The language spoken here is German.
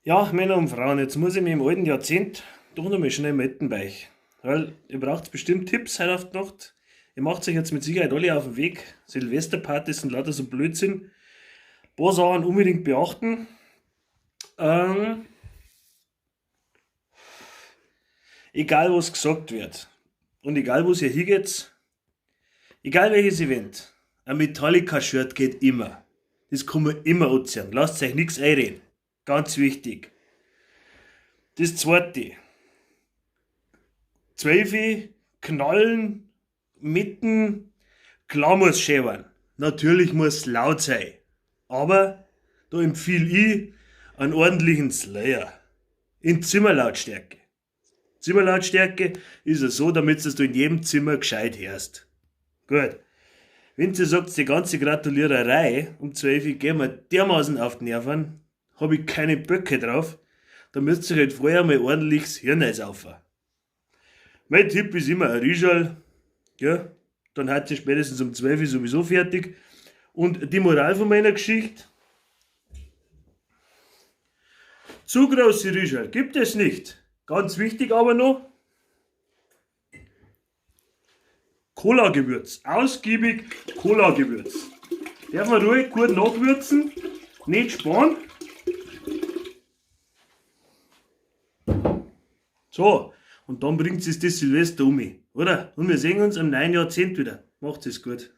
Ja, Männer und Frauen, jetzt muss ich mich im alten Jahrzehnt doch noch mal schnell melden bei euch. Weil ihr braucht bestimmt Tipps heute auf die Nacht. Ihr macht euch jetzt mit Sicherheit alle auf den Weg. Silvesterpartys sind lauter so Blödsinn. Ein paar Sachen unbedingt beachten. Ähm, Egal was gesagt wird und egal wo ihr hingeht, egal welches Event, ein Metallica-Shirt geht immer. Das kann man immer anziehen. Lasst euch nichts einreden. Ganz wichtig. Das zweite. 12 knallen, mitten, klar muss schäbern. Natürlich muss es laut sein. Aber da empfehle ich einen ordentlichen Slayer. In Zimmerlautstärke. Zimmerlautstärke ist es so, damit du es in jedem Zimmer gescheit hörst. Gut. Wenn du sagst, die ganze Gratuliererei um 12 Uhr gehen wir dermaßen auf die Nerven, habe ich keine Böcke drauf, dann müsst ihr halt vorher mal ordentliches Hirn saufen. Mein Tipp ist immer ein Rieschal, ja, dann hat ihr spätestens um 12 Uhr sowieso fertig. Und die Moral von meiner Geschichte, zu große Rieschal gibt es nicht. Ganz wichtig aber noch, Cola-Gewürz, ausgiebig Cola-Gewürz. Darf man ruhig gut nachwürzen, nicht sparen. So, und dann bringt es das Silvester um, oder? Und wir sehen uns am neuen Jahrzehnt wieder. Macht es gut.